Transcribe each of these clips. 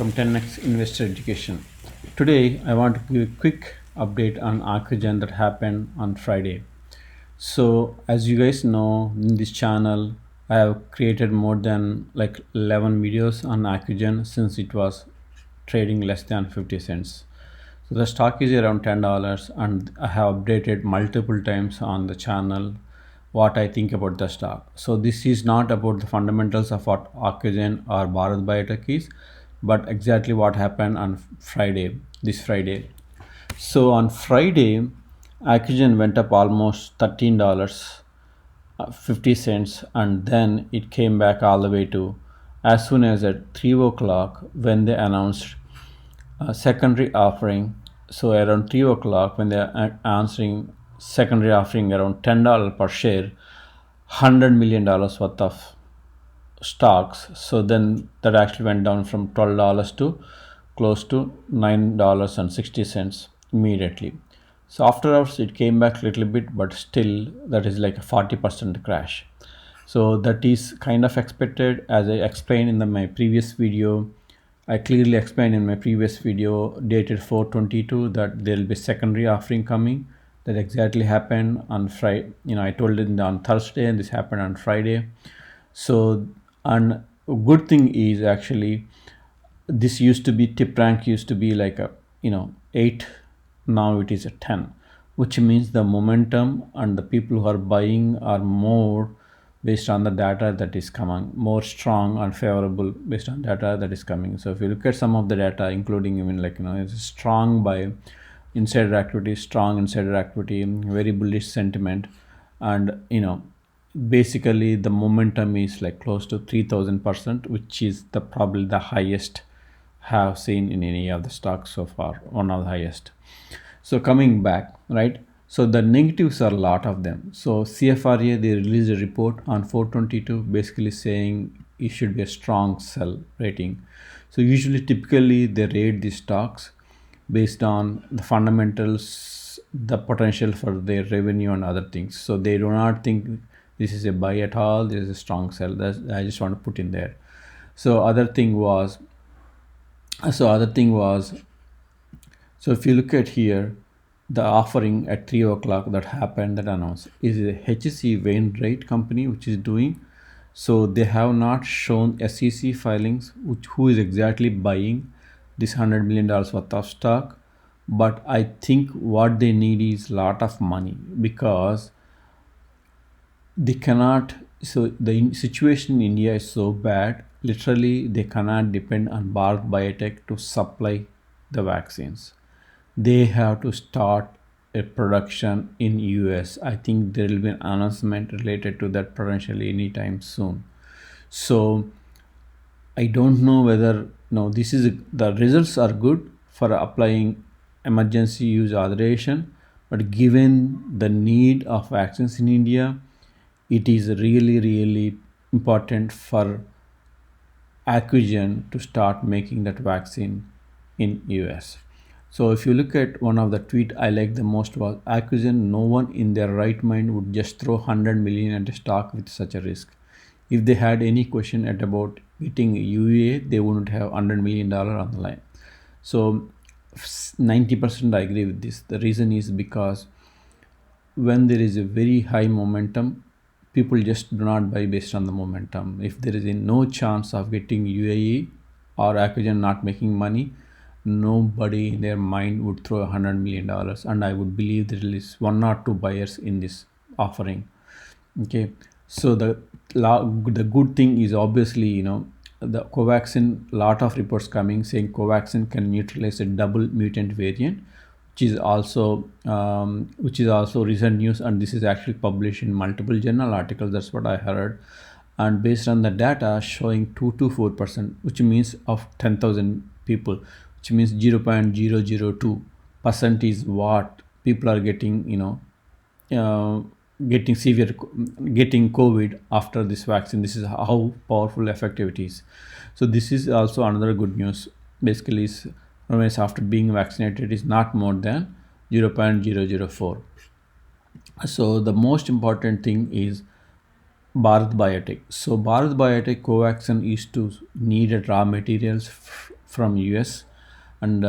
from 10x Investor Education. Today, I want to give a quick update on Arcogen that happened on Friday. So, as you guys know, in this channel, I have created more than like 11 videos on Arcogen since it was trading less than 50 cents. So the stock is around $10, and I have updated multiple times on the channel what I think about the stock. So this is not about the fundamentals of what Arcogen or Bharat Biotech is, but exactly what happened on Friday, this Friday. So on Friday, Arcogen went up almost $13, 50 cents, and then it came back all the way to as soon as at 3 o'clock when they announced secondary offering. So around 3 o'clock when they're answering secondary offering around $10 per share, $100 million worth of stocks. So then that actually went down from $12 to close to $9.60 immediately. So after hours it came back a little bit, but still that is like a 40% crash. So that is kind of expected. As I explained in my previous video, I clearly explained in my previous video dated 4/22 that there will be secondary offering coming. That exactly happened on Friday. I told it on Thursday, and this happened on Friday. So, and a good thing is actually this used to be tip rank used to be like a 8, now it is a 10, which means the momentum and the people who are buying are more based on the data that is coming, more strong and favorable based on data that is coming. So if you look at some of the data, including even it's strong by insider activity, strong insider activity, very bullish sentiment, and basically the momentum is like close to 3000%, which is the probably the highest have seen in any of the stocks so far, one of the highest. So coming back, right? So the negatives are a lot of them. So CFRA, they released a report on 4/22 basically saying it should be a strong sell rating. So usually typically they rate the stocks based on the fundamentals, the potential for their revenue and other things. So they do not think this is a buy at all, this is a strong sell. That's, I just want to put in there. So other thing was so if you look at here, the offering at 3 o'clock that happened, that announced, is a HC Wainwright company which is doing. So they have not shown SEC filings, who is exactly buying this $100 million worth of stock. But I think what they need is a lot of money, because they cannot. So the situation in India is so bad, literally they cannot depend on Bharat Biotech to supply the vaccines. They have to start a production in US. I think there will be an announcement related to that potentially anytime soon. So I don't know whether this is the results are good for applying emergency use authorization, but given the need of vaccines in India, it is really important for Accugen to start making that vaccine in US. So if you look at one of the tweet I like the most was Accugen, no one in their right mind would just throw 100 million at a stock with such a risk. If they had any question about getting UA, they wouldn't have $100 million on the line. So 90% I agree with this. The reason is because when there is a very high momentum, people just do not buy based on the momentum. If there is no chance of getting UAE or Accugen not making money, nobody in their mind would throw $100 million, and I would believe there is 1 or 2 buyers in this offering. Okay, so the good thing is obviously the Covaxin, lot of reports coming saying Covaxin can neutralize a double mutant variant, which is also recent news, and this is actually published in multiple journal articles. That's what I heard, and based on the data showing 2 to 4%, which means of 10,000 people, which means 0.002% is what people are getting, getting COVID after this vaccine. This is how powerful effective it is. So this is also another good news. Basically, after being vaccinated is not more than 0.004. So the most important thing is Bharat Biotech. So Bharat Biotech Covaxin used to need raw materials from US, and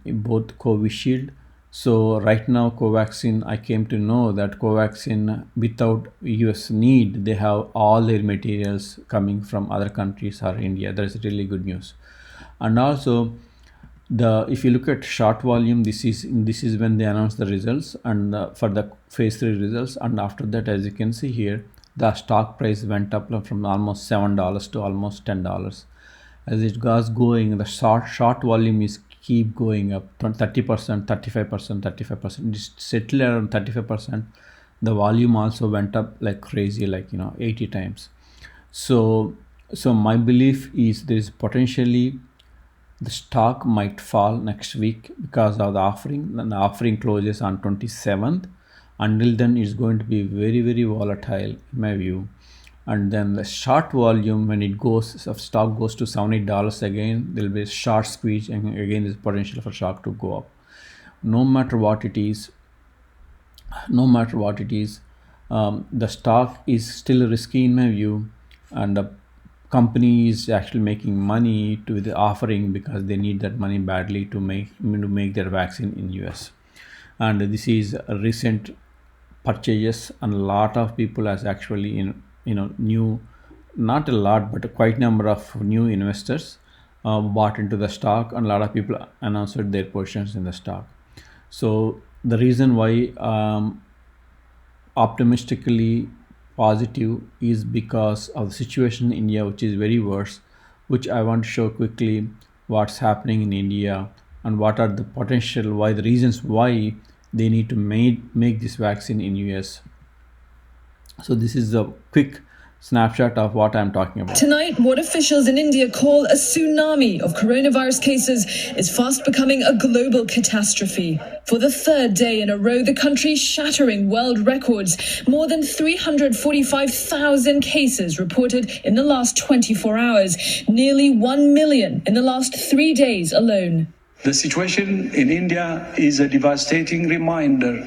both Covishield. So right now Covaxin, I came to know that Covaxin, without US need, they have all their materials coming from other countries or India. That's really good news. And also, the if you look at short volume, this is when they announce the results, and for the phase 3 results, and after that, as you can see here, the stock price went up from almost $7 to almost $10. As it goes going, the short volume is keep going up 30%, 35%, 35%. Just settle around 35%. The volume also went up like crazy, like 80 times. So my belief is there is potentially the stock might fall next week because of the offering, and the offering closes on 27th. Until then, it's going to be very, very volatile in my view. And then the short volume, when it goes, if stock goes to $70 again, there'll be a short squeeze, and again there's potential for stock to go up. No matter what it is, the stock is still risky in my view, and the company is actually making money to the offering because they need that money badly to make their vaccine in US. And this is a recent purchases, and a lot of people has actually new, not a lot but a quite number of new investors bought into the stock, and a lot of people announced their positions in the stock. So the reason why optimistically positive is because of the situation in India, which is very worse, which I want to show quickly what's happening in India and what are the potential, why the reasons why they need to make this vaccine in US. So this is a quick snapshot of what I'm talking about. Tonight, what officials in India call a tsunami of coronavirus cases is fast becoming a global catastrophe. For the third day in a row, the country shattering world records. More than 345,000 cases reported in the last 24 hours, nearly 1 million in the last 3 days alone. The situation in India is a devastating reminder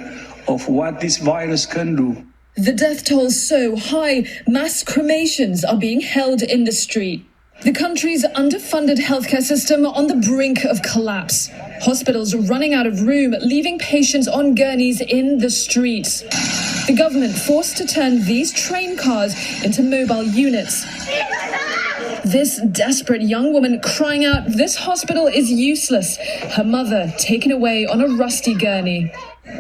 of what this virus can do. The death toll so high, mass cremations are being held in the street. The country's underfunded healthcare system on the brink of collapse. Hospitals running out of room, leaving patients on gurneys in the streets. The government forced to turn these train cars into mobile units. This desperate young woman crying out, "This hospital is useless." Her mother taken away on a rusty gurney.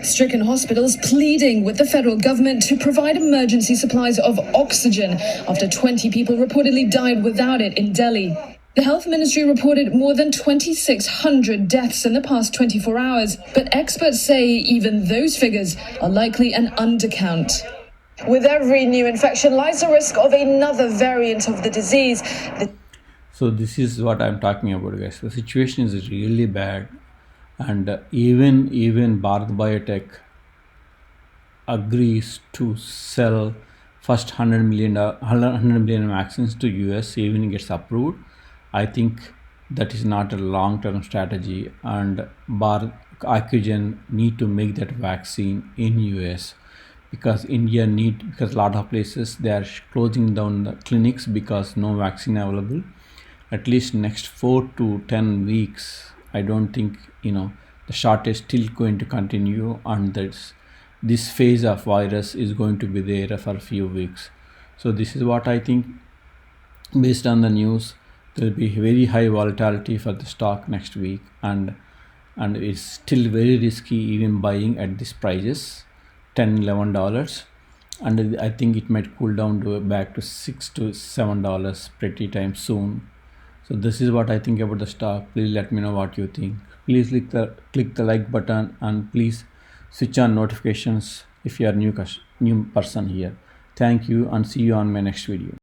Stricken hospitals pleading with the federal government to provide emergency supplies of oxygen after 20 people reportedly died without it in Delhi. The health ministry reported more than 2,600 deaths in the past 24 hours, but experts say even those figures are likely an undercount. With every new infection lies the risk of another variant of the disease. So this is what I'm talking about, guys. The situation is really bad, and even Bharat Biotech agrees to sell first 100 million vaccines to US, even it gets approved. I think that is not a long-term strategy, and Ocugen need to make that vaccine in US because because a lot of places they are closing down the clinics because no vaccine available. At least next 4 to 10 weeks, I don't think the shortage still going to continue, and this phase of virus is going to be there for a few weeks. So this is what I think. Based on the news, there will be very high volatility for the stock next week, and it's still very risky even buying at these prices, $10-11, and I think it might cool down to back to $6 to $7 pretty time soon. So this is what I think about the stock. Please let me know what you think. Please click the like button, and please switch on notifications if you are new person here. Thank you, and see you on my next video.